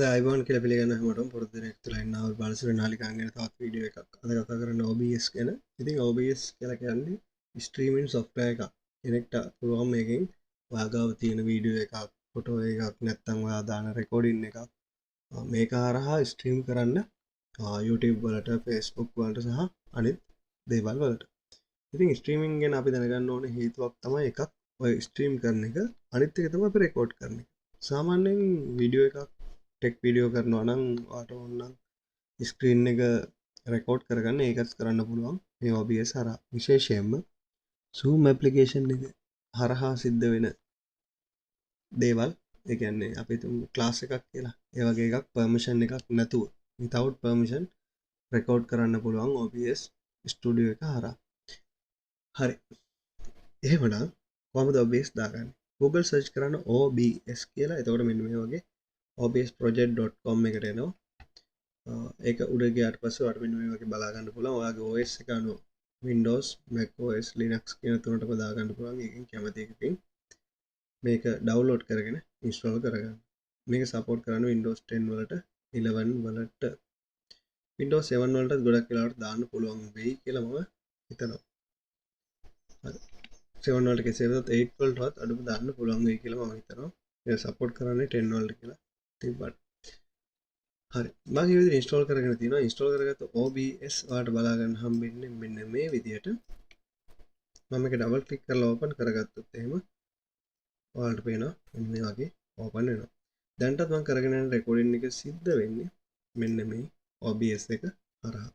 අයිබෝන් කියලා පිළිගන්න හැමෝටම පුරුදු දිනයක් තුළ ඉන්නා වූ බාලසූරිය නාලිකාංග ගැන තවත් වීඩියෝ එකක් අද කතා කරන්නේ OBS ගැන. ඉතින් OBS කියලා කියන්නේ ස්ට්‍රීමින් software එකක්. කෙනෙක්ට පුළුවන් මේකෙන් ඔයාගාව තියෙන වීඩියෝ එකක්, ෆොටෝ එකක් නැත්නම් ඔයා දාන රෙකෝඩින් එකක් මේක හරහා ස්ට්‍රීම් කරන්න YouTube වලට, Facebook වලට සහ අනිත් දේවල් වලට. ඉතින් ස්ට්‍රීමින් ගැන අපි දැනගන්න ඕන හේතුවක් තමයි එකක් ඔය ස්ට්‍රීම් කරන එක, අනිත් එක තමයි අපි රෙකෝඩ් කරන එක. සාමාන්‍යයෙන් වීඩියෝ එකක් ටෙක් වීඩියෝ කරනවා නම් ඔයාට ඕන ස්ක්‍රීන් එක රෙකෝඩ් කරගන්න ඒකත් කරන්න පුළුවන් මේ OBS හරහා. විශේෂයෙන්ම Zoom ඇප්ලිකේෂන් එක හරහා සිද්ධ වෙන දේවල්, ඒ කියන්නේ අපි තුමු ක්ලාස් එකක් කියලා. ඒ වගේ එකක් පර්මිෂන් එකක් නැතුව without permission රෙකෝඩ් කරන්න පුළුවන් OBS ස්ටුඩියෝ එක හරහා. හරි. එහෙමනම් කොහොමද OBS දාගන්නේ? Google search කරන්න OBS කියලා. එතකොට මෙන්න මේ වගේ obsproject.com එකට එනවා. ඒක උඩ ගියාට පස්සේ ඔයාලට මෙන්න මේ වගේ බලා ගන්න පුළුවන්. ඔයාගේ OS එක අනුව Windows, Mac OS, Linux කියන තුනටම දා ගන්න පුළුවන්. ඒකෙන් කැමති එකකින් මේක ඩවුන්ලෝඩ් කරගෙන ඉන්ස්ටෝල් කරගන්න. මේක සපෝට් කරන්නේ Windows 10 වලට, 11 වලට, Windows 7 වලට ගොඩක් වෙලාවට දාන්න පුළුවන් වෙයි කියලා මම හිතනවා. හරි. 7 වලට කෙසේ වෙතත් 8 වලටවත් අඩුම දාන්න පුළුවන් වෙයි කියලා මම හිතනවා. ඒක සපෝට් කරන්නේ 10 වලට කියලා තිබ්බට. හරි. මම මේ විදිහට ඉන්ස්ටෝල් කරගෙන තියෙනවා. ඉන්ස්ටෝල් කරගත්ත OBS ඔයාලට බලා ගන්න හම්බෙන්නේ මෙන්න මේ විදිහට. මම මේක ඩබල් ක්ලික් කරලා ඕපන් කරගත්තොත් එහෙම ඔයාලට පේනවා මෙන්න මේ වගේ ඕපන් වෙනවා. දැන්ටත් මම කරගෙන යන රෙකෝඩින් එක සිද්ධ වෙන්නේ මෙන්න මේ OBS එක හරහා.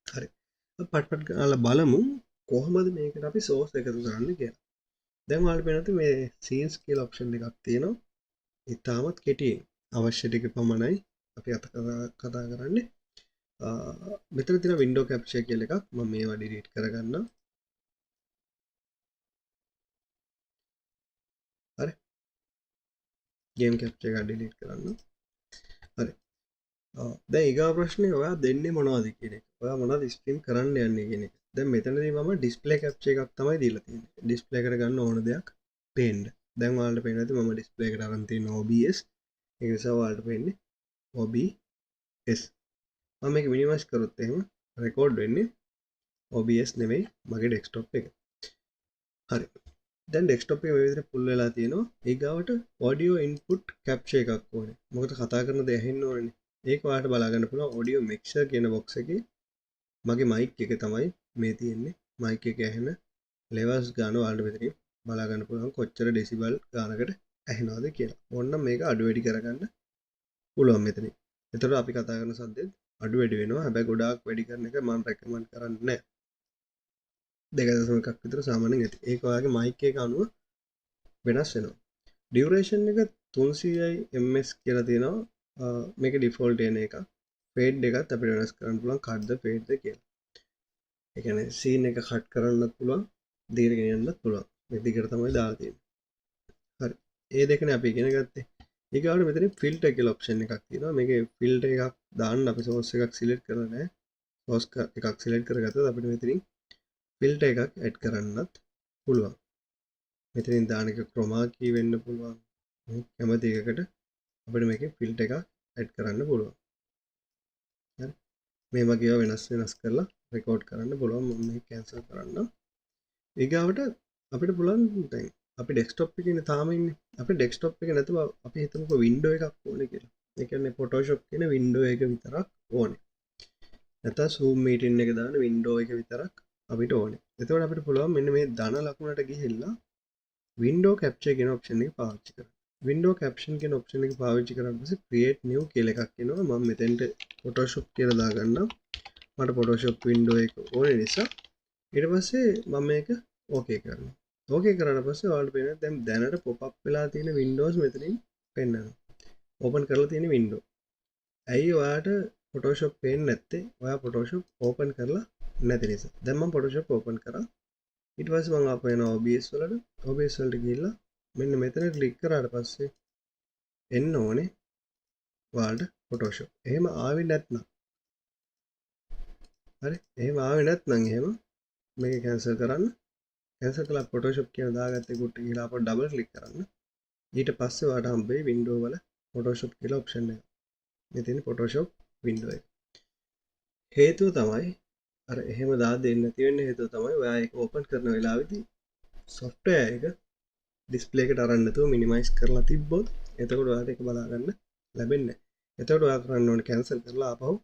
හරි. අපි පට්පට් කරලා බලමු කොහොමද මේකට අපි සෝස් එකතු කරන්නේ කියලා. දැන් ඔයාලට පේනවා මේ සීන්ස් කියලා ඔප්ෂන් එකක් තියෙනවා. ඉතාමත් කෙටියෙන් අවශ්‍ය ටික පමණයි අපි කතා කරන්නේ. මෙතන තියෙන වින්ඩෝ කැප්චර් කියලා එකක්. මම මේවා ඩිලීට් කරගන්නම්. හරි. ගේම් කැප්චර් එක ඩිලීට් කරන්න. හරි. දැන් ඊගා ප්‍රශ්නේ ඔයා දෙන්නේ මොනවද කියන එක. ඔයා මොනවද ස්ට්‍රීම් කරන්න යන්නේ කියන එක. දැන් මෙතනදී මම ඩිස්ප්ලේ කැප්චර් එකක් තමයි දීලා තියෙන්නේ. ඩිස්ප්ලේ එකට ගන්න ඕන දෙයක් පේන්න. දැන් ඔයාලට පේනවා ඇති මම ඩිස්ප්ලේ එකට අරන් තියෙන OBS. ඒක නිසා ඔයාලට පේන්නේ OBS. මම මේක මිනිමයිස් කරොත් එහෙම රෙකෝඩ් වෙන්නේ OBS නෙවෙයි මගේ ඩෙස්ක්ටොප් එක. හරි. දැන් ඩෙස්ක්ටොප් එක මේ විදිහට ෆුල් වෙලා තියෙනවා. ඊගාවට ඔඩියෝ ඉන්පුට් කැප්චර් එකක් ඕනේ. මොකද කතා කරන දේ ඇහෙන්න ඕනේ. ඒක ඔයාලට බලා ගන්න පුළුවන් ඔඩියෝ මික්සර් කියන බොක්ස් එකේ මගේ මයික් එක තමයි මේ තියෙන්නේ. මයික් එකේ ඇහෙන ලෙවල්ස් ගන්න ඔයාලට මෙතනින් බලා ගන්න පුළුවන් කොච්චර ඩෙසිබල් ගානකට ඇහෙනවද කියලා. ඕනනම් මේක අඩු වැඩි කරගන්න පුළුවන් මෙතනින්. එතකොට අපි කතා කරන සද්දෙත් අඩු වැඩි වෙනවා. හැබැයි ගොඩාක් වැඩි කරන එක මම රෙකමන්ඩ් කරන්නේ නැහැ. 2.1ක් විතර සාමාන්‍යයෙන් ඇති. ඒක ඔයාගේ මයික් එක අනුව වෙනස් වෙනවා. ඩියුරේෂන් එක 300යි ms කියලා තියෙනවා. මේක ඩිෆෝල්ට් එන එක. ෆේඩ් එකත් අපිට වෙනස් කරන්න පුළුවන් කට්ද ෆේඩ්ද කියලා. ඒ කියන්නේ සීන් එක කට් කරන්නත් පුළුවන්, දිගට ගෙනියන්නත් පුළුවන්. මේ දිගට තමයි දාලා තියෙන්නේ. හරි. ඒ දෙකනේ අපි ඉගෙන ගත්තේ. ඊගාවට මෙතන ෆිල්ටර් කියලා ඔප්ෂන් එකක් තියෙනවා. මේකේ ෆිල්ටර් එකක් දාන්න අපි සෝස් එකක් සිලෙක්ට් කරලා නැහැ. සෝස් එකක් සිලෙක්ට් කරගත්තොත් අපිට මෙතනින් ෆිල්ටර් එකක් ඇඩ් කරන්නත් පුළුවන්. මෙතනින් දාන එක ක්‍රොමා කී වෙන්න පුළුවන්. කැමති එකකට අපිට මේකේ ෆිල්ටර් එකක් ඇඩ් කරන්න පුළුවන්. හරි. මේ වගේ වෙනස් කරලා රෙකෝඩ් කරන්න පුළුවන්. මම මේක කැන්සල් කරන්නම්. ඊගාවට අපිට පුළුවන් දැන් අපි ඩෙස්ක්ටොප් එකේ ඉන්නේ තාම ඉන්නේ. අපි ඩෙස්ක්ටොප් එක නැතුව අපි හිතමුකෝ වින්ඩෝ එකක් ඕනේ කියලා. ඒ කියන්නේ Photoshop කියන වින්ඩෝ එක විතරක් ඕනේ. නැත්නම් Zoom meeting එක දාන වින්ඩෝ එක විතරක් අපිට ඕනේ. එතකොට අපිට පුළුවන් මෙන්න මේ ධන ලකුණට ගිහිල්ලා window capture කියන ඔප්ෂන් එක පාවිච්චි කරන්න. window caption කියන ඔප්ෂන් එක පාවිච්චි කරාට පස්සේ create new කියලා එකක් එනවා. මම මෙතෙන්ට Photoshop කියලා දාගන්නම්. මට Photoshop window එක ඕනේ නිසා ඊට පස්සේ මම මේක okay කරනවා. okay කරාට පස්සේ ඔයාලට පේනවා දැන් දැනට pop up වෙලා තියෙන windows මෙතනින් පෙන්නනවා. open කරලා තියෙන window. ඇයි ඔයාට Photoshop පේන්නේ නැත්තේ? ඔයා Photoshop open කරලා නැති නිසා. දැන් මම Photoshop open කරා. ඊට පස්සේ මම ආපහු එනවා OBS වලට. OBS වලට ගිහිල්ලා මෙන්න මෙතන ක්ලික් කරාට පස්සේ එන්න ඕනේ ඔයාලට Photoshop. එහෙම ආවේ නැත්නම් හරි. එහෙම ආවේ නැත්නම් එහෙම මේක කැන්සල් කරන්න. කැන්සල් කළා Photoshop කියන දාගත්තේ කුට්ට ගිහලා ආපහු ඩබල් ක්ලික් කරන්න. ඊට පස්සේ ඔයාලට හම්බෙයි window වල Photoshop කියලා ඔප්ෂන් එක. මේ තියෙන Photoshop window එක. හේතුව තමයි අර එහෙම දා දෙන්න නැති වෙන්න හේතුව තමයි ඔයා ඒක ඕපන් කරන වෙලාවෙදී software එක display එකට අරන් නැතුව minimize කරලා තිබ්බොත් එතකොට ඔයාලට ඒක බලා ගන්න ලැබෙන්නේ නැහැ. එතකොට ඔයා කරන්න ඕනේ cancel කරලා ආපහු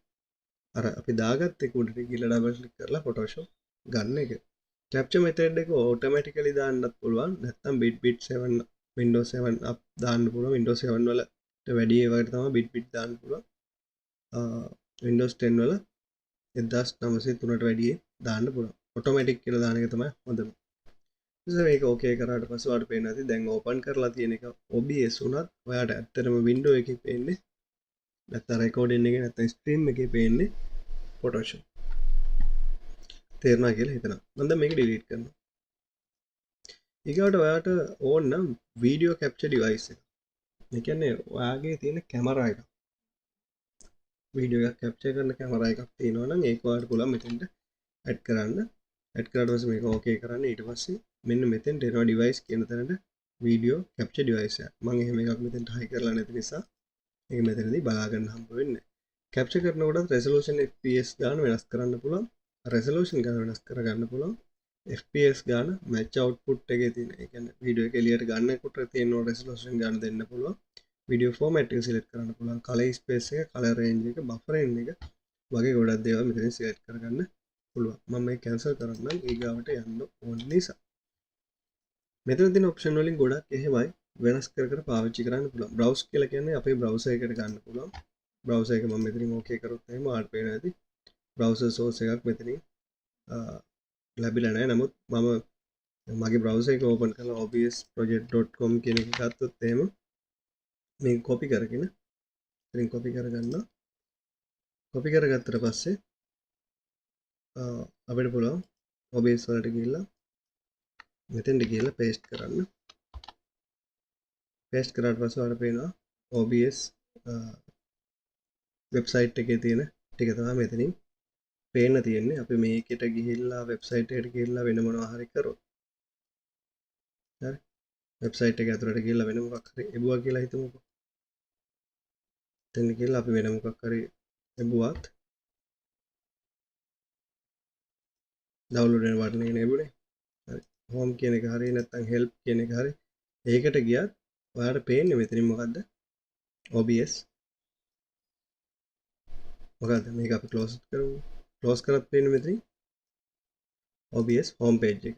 අර අපි දාගත්ත එක උඩට ගිහලා double click කරලා Photoshop ගන්න එක. capture method එක automatically දාන්නත් පුළුවන්. නැත්නම් bit 7 Windows 7 up දාන්න පුළුවන්. Windows 7 වලට වැඩි ඒවාට තමයි bit දාන්න පුළුවන්. Windows 10 වල 1903ට වැඩි දාන්න පුළුවන්. automatic කියලා දාන එක තමයි හොඳම. ඉතින් මේක ඕකේ කරාට පස්සේ ඔයාලට පේනවා ඇති දැන් ඕපන් කරලා තියෙන එක OBS උනත් ඔයාලට ඇත්තටම window එකේ පේන්නේ නැත්නම් recording එකේ නැත්නම් stream එකේ පේන්නේ Photoshop. තේරුණා කියලා හිතනවා. මම දැන් මේක delete කරනවා. ඊගාට ඔයාට ඕන නම් video capture device එක. ඒ කියන්නේ ඔයාගේ තියෙන කැමරා එක. වීඩියෝ එකක් capture කරන කැමරා එකක් තියෙනවා නම් ඒක ඔයාලට පුළුවන් මෙතෙන්ට add කරන්න. add කරාට පස්සේ මේක okay කරන්න. ඊට පස්සේ මෙන්න මෙතෙන්ට එනවා device කියන තැනට video capture device එක. මම එහෙම එකක් මෙතෙන්ට high කරලා නැති නිසා ඒක මෙතනදී බලා ගන්න හම්බ වෙන්නේ. capture කරනකොට resolution fps ගාන වෙනස් කරන්න පුළුවන්. resolution ගාන වෙනස් කරගන්න පුළුවන්. fps ගාන match output එකේ තියෙන. ඒ කියන්නේ වීඩියෝ එක එළියට ගන්නකොට තියෙන resolution ගාන දෙන්න පුළුවන්. video format එක select කරන්න පුළුවන්. color space එක, color range එක, buffering එක වගේ ගොඩක් දේවල් මෙතනින් select කරගන්න පුළුවන්. මම මේක cancel කරන්නම් ඊගාවට යන්න ඕන නිසා. මෙතන තියෙන option වලින් ගොඩක් එහෙමයි වෙනස් කර කර පාවිච්චි කරන්න පුළුවන්. browse කියලා කියන්නේ අපේ browser එකට ගන්න පුළුවන්. browser එක මම මෙතනින් okay කරොත් එහෙම ආට පේනවා ඇති. browser source එකක් මෙතනින් ලැබිලා නැහැ. නමුත් මම මගේ browser එක open කරලා obsproject.com කියන එක ගත්තොත් එහෙම මේක copy කරගෙන ඉතින් copy කරගන්නවා. copy කරගත්තට පස්සේ අපිට පුළුවන් OBS වලට ගිහිල්ලා මෙතෙන්ට ගිහිල්ලා paste කරන්න. paste කරාට පස්සේ ඔයාලට පේනවා OBS website එකේ තියෙන ටික තමයි මෙතනින් පේන්න තියෙන්නේ. අපි මේකට ගිහිල්ලා website එකට ගිහිල්ලා වෙන මොනවා හරි කරොත් හරි website එක ඇතුළට ගිහිල්ලා වෙන මොකක් හරි එබුවා කියලා හිතමුකෝ. එතන ගිහිල්ලා අපි වෙන මොකක් හරි එබුවත් download වෙන බටන් එක නෙබුනේ. හරි home කියන එක හරි නැත්නම් help කියන එක හරි ඒකට ගියත් ඔයාලට පේන්නේ මෙතනින් මොකද්ද? OBS මොකද්ද මේක අපි close කරමු. close කරත් පේන්නේ මෙතනින් OBS home page එක.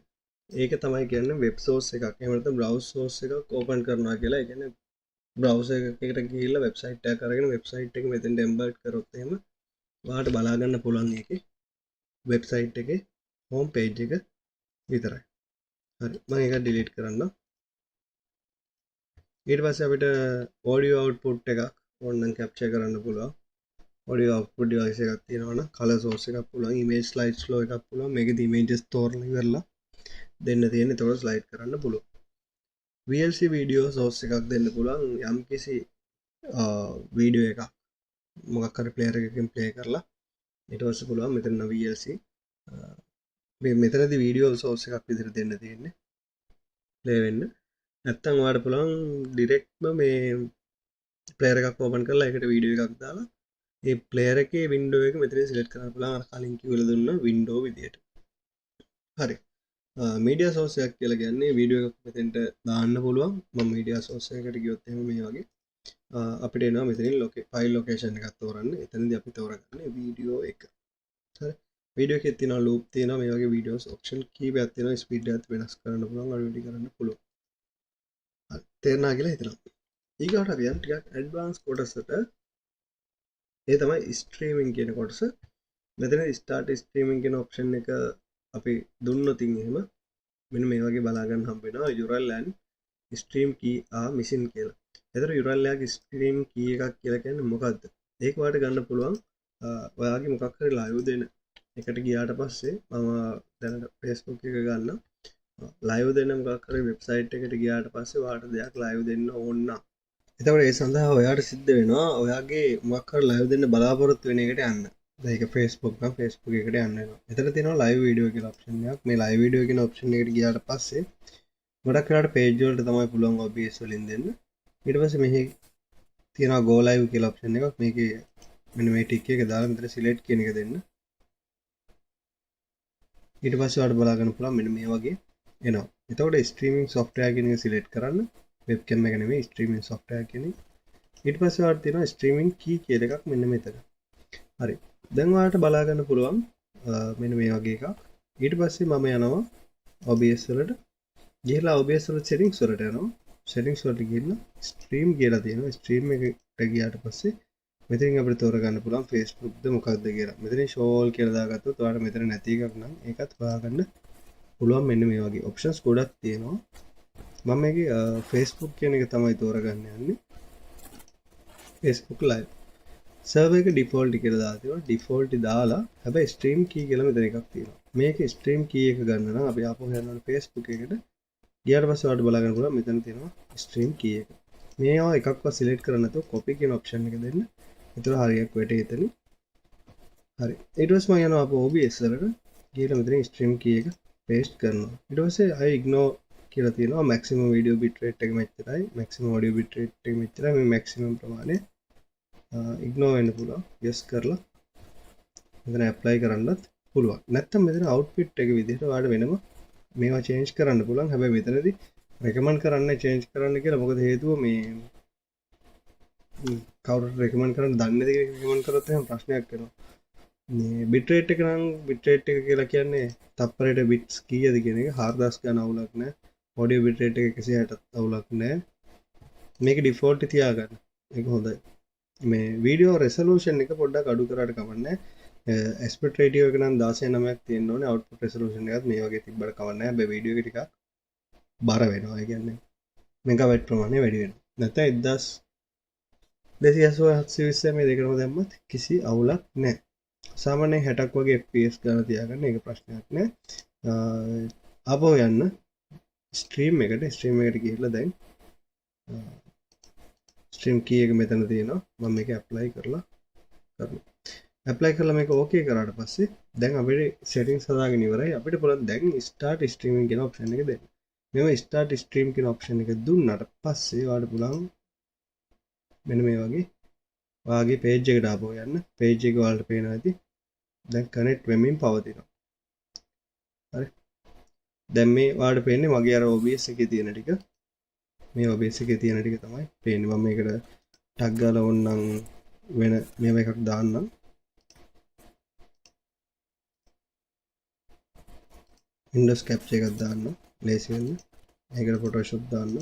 ඒක තමයි කියන්නේ web source එකක්. එහෙම නැත්නම් browse source එකක් open කරනවා කියලා. ඒ කියන්නේ browser එකකට ගිහිල්ලා website එකක් අරගෙන website එක මෙතෙන්ට embed කරොත් එහෙම ඔයාලට බලා ගන්න පුළුවන් එකේ website එකේ home page එක විතරයි. හරි මම ඒක delete කරන්නම්. ඊට පස්සේ අපිට audio output එකක් ඕනනම් capture කරන්න පුළුවන්. audio output device එකක් තියෙනවා නම් color source එකක් පුළුවන්, image slide flow එකක් පුළුවන්. මේකෙදි images තෝරලා ඉවරලා දෙන්න තියෙන. ඒතකොට slide කරන්න පුළුවන්. VLC video source එකක් දෙන්න පුළුවන්. යම්කිසි වීඩියෝ එකක් මොකක් හරි player එකකින් play කරලා ඊට පස්සේ පුළුවන් මෙතන VLC මෙතනදී වීඩියෝ source එකක් විදිහට දෙන්න තියෙන්නේ play වෙන්න. නැත්තම් ඔයාලට පුළුවන් ඩිරෙක්ට්ම මේ player එකක් open කරලා ඒකට වීඩියෝ එකක් දාලා ඒ player එකේ window එක මෙතනින් select කරන්න පුළුවන් අර කලින් කිව්වල දුන්න window විදිහට. හරි. media source එකක් කියලා කියන්නේ වීඩියෝ එකක් මෙතෙන්ට දාන්න පුළුවන්. මම media source එකකට ගියොත් එහෙම මේ වගේ අපිට එනවා මෙතනින් file location එකක් තෝරන්න. එතනදී අපි තෝරගන්නේ වීඩියෝ එක. හරි. වීඩියෝ එකේ තියෙනවා loop තියෙනවා මේ වගේ videos option කීපයක් තියෙනවා. speed එකත් වෙනස් කරන්න පුළුවන්, අඩු වැඩි කරන්න පුළුවන්. හරි. තේරුණා කියලා හිතනවා. ඊගොල්ලෝ අපි යන් ටිකක් advanced කොටසට ඒ තමයි streaming කියන කොටස. මෙතන start streaming කියන option එක අපි දුන්නොත් එහෙම මෙන්න මේ වගේ බලා ගන්න හම්බ වෙනවා URL and stream key are missing කියලා. ඒතර URL එකේ stream key එකක් කියලා කියන්නේ මොකද්ද? ඒක ඔයාලට ගන්න පුළුවන් ඔයාගේ මොකක් හරි live දෙන එකට ගියාට පස්සේ මම දැනට Facebook එක ගන්න live දෙන මොකක් හරි website එකට ගියාට පස්සේ ඔයාලට දෙයක් live දෙන්න ඕන නම් එතකොට ඒ සඳහා ඔයාට සිද්ධ වෙනවා ඔයාගේ මොකක් හරි live දෙන්න බලාපොරොත්තු වෙන එකට යන්න. දැන් ඒක Facebook නම් Facebook එකට යන්න වෙනවා. එතන තියෙනවා live video කියලා option එකක්. මේ live video කියන option එකට ගියාට පස්සේ ගොඩක් වෙලාවට page වලට තමයි පුළුවන් OBS වලින් දෙන්න. ඊට පස්සේ මෙහි තියෙනවා go live කියලා option එකක්. මේකේ මෙන්න මේ ටික් එක දාලා මෙතන select කියන එක දෙන්න. ඊට පස්සේ ඔයාලට බලා ගන්න පුළුවන් මෙන්න මේ වගේ එනවා. එතකොට streaming software කියන එක select කරන්න. webcam එක නෙමෙයි streaming software කියන එක. ඊට පස්සේ ඔයාලට තියෙනවා streaming key කියලා එකක් මෙන්න මෙතන. හරි. දැන් ඔයාලට බලා ගන්න පුළුවන් මෙන්න මේ වගේ එකක්. ඊට පස්සේ මම යනවා OBS වලට. ගිහලා OBS වල settings වලට යනවා. settings වලට ගිහින් stream කියලා තියෙනවා. stream එකට ගියාට පස්සේ මෙතනින් අපිට තෝරගන්න පුළුවන් Facebook ද මොකක්ද කියලා. මෙතන show all කියලා දාගත්තොත් ඔයාලට මෙතන නැති එකක් නම් ඒකත් හොයාගන්න පුළුවන්. මෙන්න මේ වගේ options ගොඩක් තියෙනවා. මම මේකේ Facebook කියන එක තමයි තෝරගන්න යන්නේ. Facebook live server එක default කියලා දාලා තියෙනවා. default දාලා හැබැයි stream key කියලා මෙතන එකක් තියෙනවා. මේකේ stream key එක ගන්න නම් අපි ආපහු යනවා Facebook එකට. ගියාට පස්සේ ඔයාලට බලා ගන්න පුළුවන් මෙතන තියෙනවා stream key එක. මේවා එකක්වත් select කරන්න නැතුව copy කියන option එක දෙන්න. ඒතර හරියක් වැටේ එතන. හරි. ඊට පස්සේ මම යනවා අපෝ OBS වලට. ගිහලා මෙතන stream key එක paste කරනවා. ඊට පස්සේ I ignore කියලා තියෙනවා maximum video bitrate එක මෙච්චරයි, maximum audio bitrate එක මෙච්චරයි. මේ maximum ප්‍රමාණය ignore වෙන්න පුළුවන්. yes කරලා මෙතන apply කරන්නත් පුළුවන්. නැත්නම් මෙතන output එක විදිහට ඔයාලට වෙනම මේවා change කරන්න පුළුවන්. හැබැයි මෙතනදී recommend කරන්නේ change කරන්න කියලා. මොකද හේතුව මේ කවුරුත් recommend කරන්න දන්නේ නැති කෙනෙක් recommend කරොත් එහෙනම් ප්‍රශ්නයක් වෙනවා. මේ bitrate එක නම් bitrate එක කියලා කියන්නේ තප්පරයට bits කීයද කියන එක 4000 ගණන් අවුලක් නැහැ. audio bitrate එක 160ක් අවුලක් නැහැ. මේක default තියාගන්න. ඒක හොඳයි. මේ video resolution එක පොඩ්ඩක් අඩු කරාට කමක් නැහැ. aspect ratio එක නම් 16:9ක් තියෙන්න ඕනේ. output resolution එකත් මේ වගේ තිබ්බට කමක් නැහැ. හැබැයි video එක ටිකක් බර වෙනවා. ඒ කියන්නේ මෙගාබයිට් ප්‍රමාණය වැඩි වෙනවා. නැත්නම් 1280 මේ දෙකම දැම්මත් කිසි අවුලක් නැහැ. සාමාන්‍යයෙන් 60ක් වගේ fps ගන්න තියාගන්න ඒක ප්‍රශ්නයක් නැහැ. ආපහු යන්න stream එකට ගිහිල්ලා දැන් stream key එක මෙතන තියෙනවා. මම මේක apply කරලා කරනවා. apply කරලා මේක okay කරාට පස්සේ දැන් අපිට settings හදාගෙන ඉවරයි. අපිට පුළුවන් දැන් start streaming කියන option එක දෙන්න. මෙව start stream කියන option එක දුන්නාට පස්සේ ඔයාලට පුළුවන් මෙන්න මේ වගේ ඔයාගේ page එකට ආපහු යන්න. page එක ඔයාලට පේනවා ඇති. දැන් connect වෙමින් පවතිනවා. හරි. දැන් මේ ඔයාලට පේන්නේ මගේ අර OBS එකේ තියෙන ටික. මේ OBS එකේ තියෙන ටික තමයි පේන්නේ. මම මේකට tag ගාලා ඕනනම් වෙන මේව එකක් දාන්නම්. Windows capture එකක් දාන්න. ලේසි වෙන්න. ඒකට Photoshop දාන්න.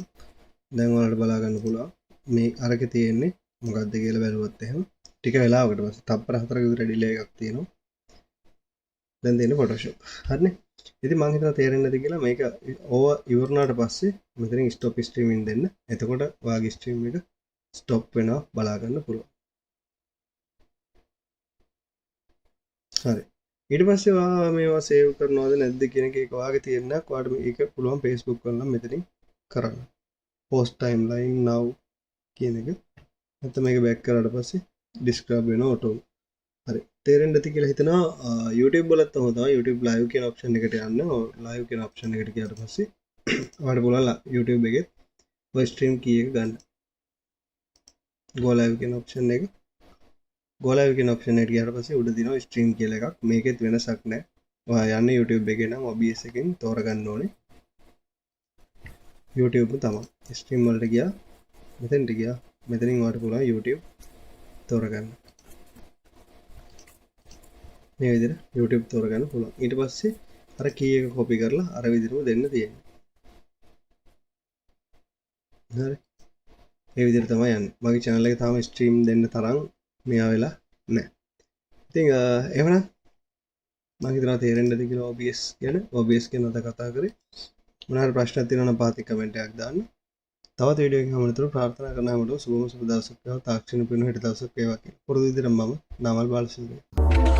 දැන් ඔයාලට බලා ගන්න පුළුවන් මේ අරකේ තියෙන්නේ මොකක්ද කියලා බැලුවොත් එහෙම ටික වෙලාවකට පස්සේ තප්පර 4ක විතර ඩිලේ එකක් තියෙනවා. දැන් තියෙන්නේ Photoshop. හරිනේ. ඉතින් මම හිතනවා තේරෙන්නේ නැති කියලා මේක ඕව ඉවරනාට පස්සේ මෙතනින් stop streaming දෙන්න. එතකොට ඔයාගේ stream එක stop වෙනවා බලා ගන්න පුළුවන්. හරි. ඊට පස්සේ ඔයා මේවා save කරනවද නැද්ද කියන එක ඒක ඔයාගේ තියෙනක්. ඔයාට මේක පුළුවන් Facebook වල නම් මෙතනින් කරන්න. post timeline now කියන එක. නැත්නම් මේක back කරාට පස්සේ describe වෙනවා auto. හරි. තේරෙන්නේ නැති කියලා හිතනවා YouTube වලත් තමයි YouTube live කියන option එකට යන්න. live කියන option එකට ගියාට පස්සේ ඔයාලට පුළුවන් YouTube එකේ ඔය stream key එක ගන්න. go live කියන option එක. go live කියන option එකට ගියාට පස්සේ උඩ දිනවා stream කියලා එකක්. මේකෙත් වෙනසක් නැහැ. ඔයා යන්නේ YouTube එකේ නම් OBS එකෙන් තෝරගන්න ඕනේ. YouTube තමයි. stream වලට ගියා. මෙතෙන්ට ගියා. මෙතනින් ඔයාලට පුළුවන් YouTube තෝරගන්න. මේ විදිහට YouTube තෝරගන්න පුළුවන්. ඊට පස්සේ අර key එක copy කරලා අර විදිහටම දෙන්න තියෙන්නේ. හරි. මේ විදිහට තමයි යන්නේ. මගේ channel එකේ තාම stream දෙන්න තරම් මෙයා වෙලා නැහැ. ඉතින් එහෙමනම් මම හිතනවා තේරෙන්නේ නැති කියලා OBS ගැන අද කතා කරේ. මොනවා හරි ප්‍රශ්නක් තියෙනවා නම් පහතින් කමෙන්ට් එකක් දාන්න. තවත් වීඩියෝ එකකින් හමුවනතුරු ප්‍රාර්ථනා කරන හැමෝටම සුබ දවසක් වේවා. තාක්ෂණික වෙන හිට දවසක් වේවා කියලා. පුරුදු විදිහට මම නමල් බාලසූරිය